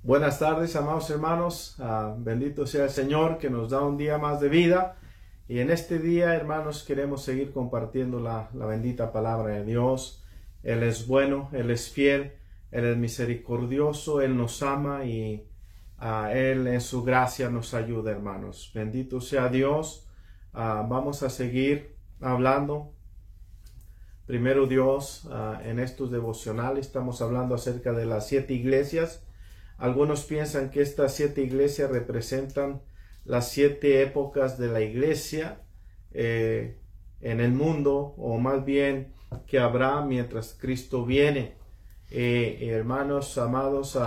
Buenas tardes, amados hermanos. Bendito sea el Señor que nos da un día más de vida. Y en este día, hermanos, queremos seguir compartiendo la bendita palabra de Dios. Él es bueno, Él es fiel, Él es misericordioso, Él nos ama y Él en su gracia nos ayuda, hermanos. Bendito sea Dios. Vamos a seguir hablando. Primero Dios, en estos devocionales estamos hablando acerca de las 7 iglesias. Algunos piensan que estas 7 iglesias representan las 7 épocas de la iglesia en el mundo, o más bien que habrá mientras Cristo viene. Hermanos amados,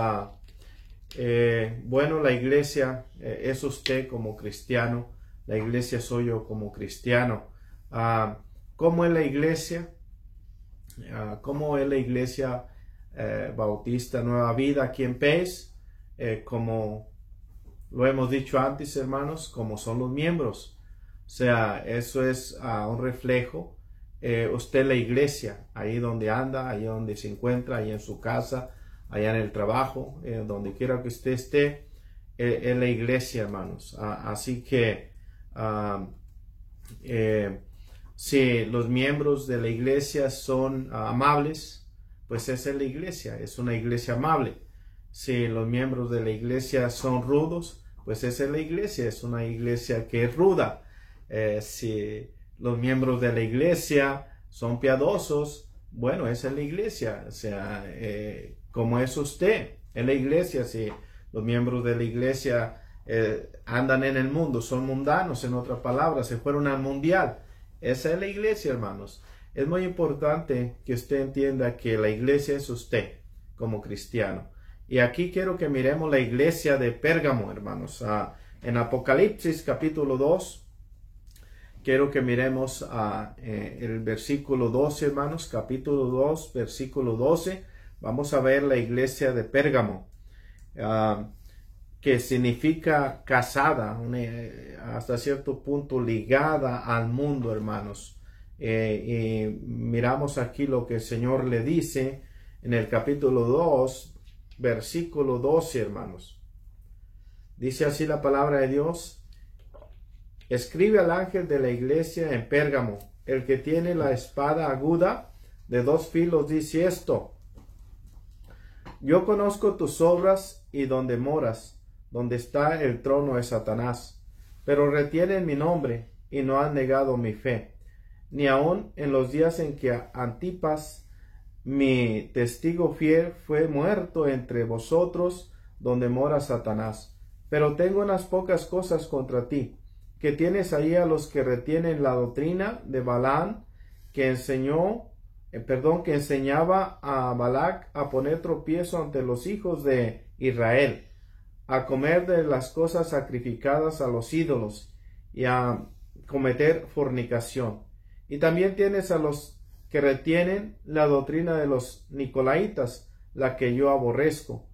bueno, la iglesia es usted como cristiano, la iglesia soy yo como cristiano. ¿Cómo es la iglesia? ¿Cómo es la iglesia Bautista Nueva Vida aquí en Pace? Como lo hemos dicho antes, hermanos, como son los miembros. O sea, eso es un reflejo. Usted la iglesia, ahí donde anda, ahí donde se encuentra, ahí en su casa, allá en el trabajo, donde quiera que usted esté, es la iglesia, hermanos. Así que si los miembros de la iglesia son amables, pues esa es la iglesia, es una iglesia amable. Si los miembros de la iglesia son rudos, pues esa es la iglesia, es una iglesia que es ruda. Si los miembros de la iglesia son piadosos, bueno, esa es la iglesia. O sea, como es usted en la iglesia, si los miembros de la iglesia andan en el mundo, son mundanos, en otras palabras, se fueron al mundial. Esa es la iglesia, hermanos. Es muy importante que usted entienda que la iglesia es usted como cristiano. Y aquí quiero que miremos la iglesia de Pérgamo, hermanos. En Apocalipsis capítulo 2, quiero que miremos el versículo 12, hermanos. Capítulo 2, versículo 12. Vamos a ver la iglesia de Pérgamo, que significa casada, hasta cierto punto ligada al mundo, hermanos. Y miramos aquí lo que el Señor le dice en el capítulo 2, versículo 12, hermanos. Dice así la palabra de Dios: escribe al ángel de la iglesia en Pérgamo, el que tiene la espada aguda de 2 filos, dice esto: yo conozco tus obras y donde moras, donde está el trono de Satanás, pero retienen mi nombre y no han negado mi fe, ni aun en los días en que Antipas, mi testigo fiel, fue muerto entre vosotros, donde mora Satanás. Pero tengo unas pocas cosas contra ti, que tienes ahí a los que retienen la doctrina de Balaam, que enseñaba a Balac a poner tropiezo ante los hijos de Israel, a comer de las cosas sacrificadas a los ídolos y a cometer fornicación. Y también tienes a los que retienen la doctrina de los Nicolaitas, la que yo aborrezco.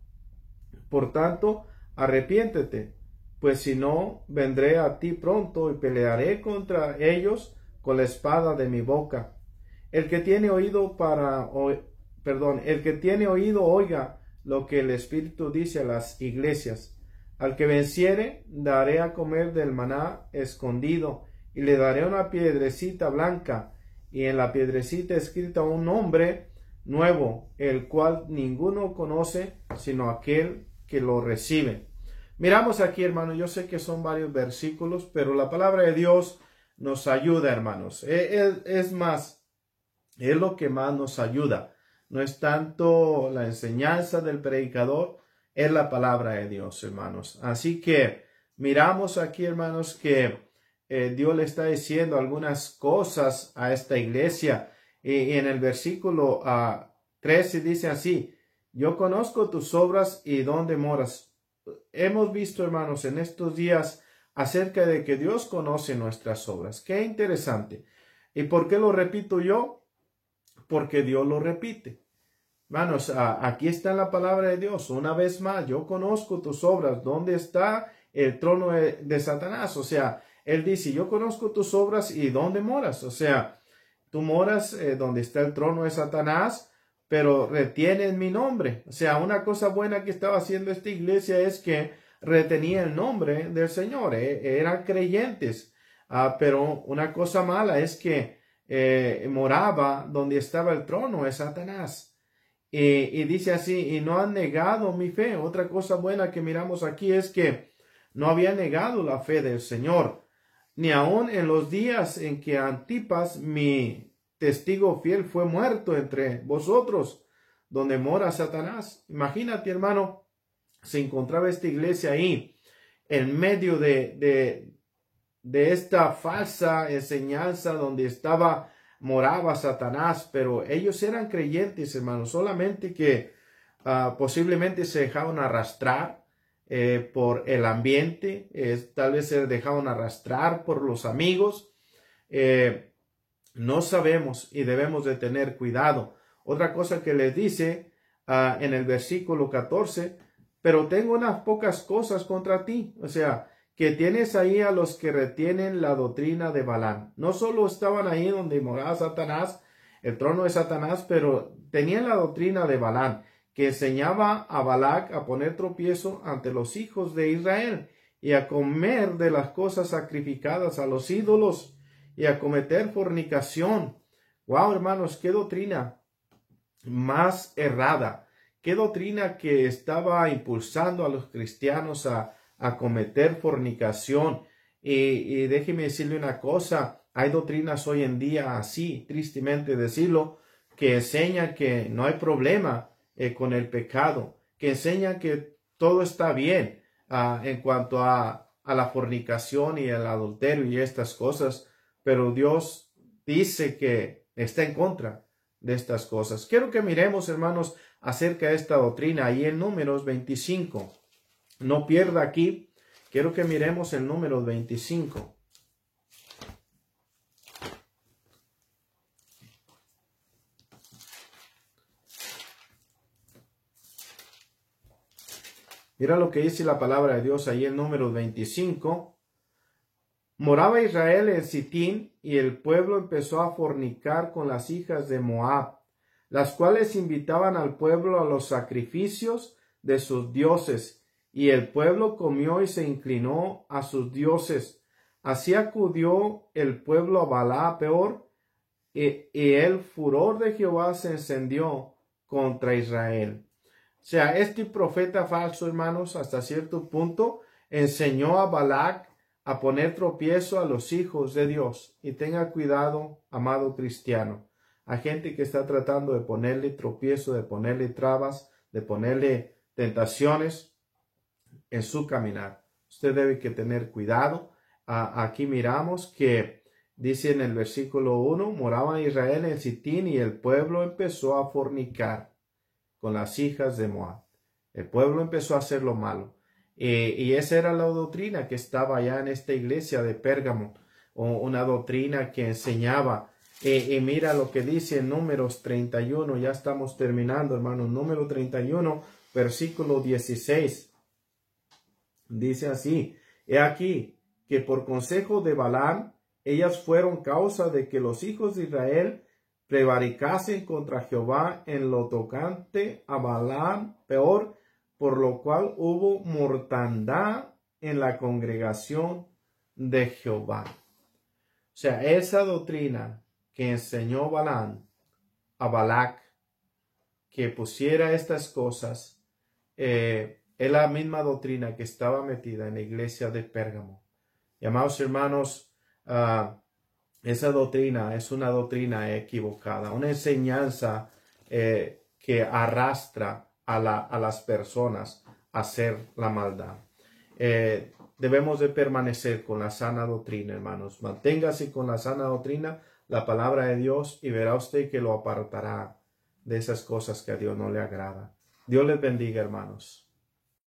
Por tanto, arrepiéntete, pues si no, vendré a ti pronto y pelearé contra ellos con la espada de mi boca. El que tiene oído oiga lo que el Espíritu dice a las iglesias. Al que venciere, daré a comer del maná escondido, y le daré una piedrecita blanca, y en la piedrecita escrita un nombre nuevo, el cual ninguno conoce sino aquel que lo recibe. Miramos aquí, hermanos, yo sé que son varios versículos, pero la palabra de Dios nos ayuda, hermanos. Es más, es lo que más nos ayuda. No es tanto la enseñanza del predicador, es la palabra de Dios, hermanos. Así que miramos aquí, hermanos, que Dios le está diciendo algunas cosas a esta iglesia. Y en el versículo 13 dice así: yo conozco tus obras y dónde moras. Hemos visto, hermanos, en estos días acerca de que Dios conoce nuestras obras. Qué interesante. ¿Y por qué lo repito yo? Porque Dios lo repite. Hermanos, aquí está la palabra de Dios. Una vez más, yo conozco tus obras. ¿Dónde está el trono de Satanás? O sea, Él dice: yo conozco tus obras y dónde moras. O sea, tú moras donde está el trono de Satanás, pero retienen mi nombre. O sea, una cosa buena que estaba haciendo esta iglesia es que retenía el nombre del Señor. Eran creyentes. Pero una cosa mala es que moraba donde estaba el trono de Satanás. Y dice así, y no han negado mi fe. Otra cosa buena que miramos aquí es que no había negado la fe del Señor, ni aun en los días en que Antipas, mi testigo fiel, fue muerto entre vosotros, donde mora Satanás. Imagínate, hermano, se encontraba esta iglesia ahí, en medio de esta falsa enseñanza donde moraba Satanás, pero ellos eran creyentes, hermanos, solamente que posiblemente se dejaban arrastrar por el ambiente, tal vez se dejaban arrastrar por los amigos. No sabemos y debemos de tener cuidado. Otra cosa que les dice en el versículo 14, pero tengo unas pocas cosas contra ti. O sea, que tienes ahí a los que retienen la doctrina de Balaam. No solo estaban ahí donde moraba Satanás, el trono de Satanás, pero tenían la doctrina de Balaam, que enseñaba a Balac a poner tropiezo ante los hijos de Israel y a comer de las cosas sacrificadas a los ídolos y a cometer fornicación. Wow, hermanos, qué doctrina más errada, qué doctrina que estaba impulsando a los cristianos a cometer fornicación. Y déjeme decirle una cosa, hay doctrinas hoy en día así, tristemente decirlo, que enseñan que no hay problema con el pecado, que enseñan que todo está bien en cuanto a la fornicación y el adulterio y estas cosas, pero Dios dice que está en contra de estas cosas. Quiero que miremos, hermanos, acerca de esta doctrina ahí en Números 25. No pierda aquí, quiero que miremos el Números 25. Mira lo que dice la palabra de Dios ahí en Números 25. Moraba Israel en Sitín y el pueblo empezó a fornicar con las hijas de Moab, las cuales invitaban al pueblo a los sacrificios de sus dioses, y el pueblo comió y se inclinó a sus dioses. Así acudió el pueblo a Baalá Peor, y el furor de Jehová se encendió contra Israel. O sea, este profeta falso, hermanos, hasta cierto punto enseñó a Balac a poner tropiezo a los hijos de Dios. Y tenga cuidado, amado cristiano, a gente que está tratando de ponerle tropiezo, de ponerle trabas, de ponerle tentaciones en su caminar. Usted debe que tener cuidado. Aquí miramos que dice en el versículo 1, moraba Israel en Sitín y el pueblo empezó a fornicar con las hijas de Moab. El pueblo empezó a hacer lo malo. Y esa era la doctrina que estaba allá en esta iglesia de Pérgamo, una doctrina que enseñaba. Y mira lo que dice en Números 31, ya estamos terminando, hermanos. Número 31, versículo 16. Dice así: he aquí que por consejo de Balaam, ellas fueron causa de que los hijos de Israel prevaricasen contra Jehová en lo tocante a Balaam Peor, por lo cual hubo mortandad en la congregación de Jehová. O sea, esa doctrina que enseñó Balaam a Balac, que pusiera estas cosas, es la misma doctrina que estaba metida en la iglesia de Pérgamo. Y amados hermanos, esa doctrina es una doctrina equivocada, una enseñanza que arrastra a las personas a hacer la maldad. Debemos de permanecer con la sana doctrina, hermanos. Manténgase con la sana doctrina, la palabra de Dios, y verá usted que lo apartará de esas cosas que a Dios no le agrada. Dios les bendiga, hermanos.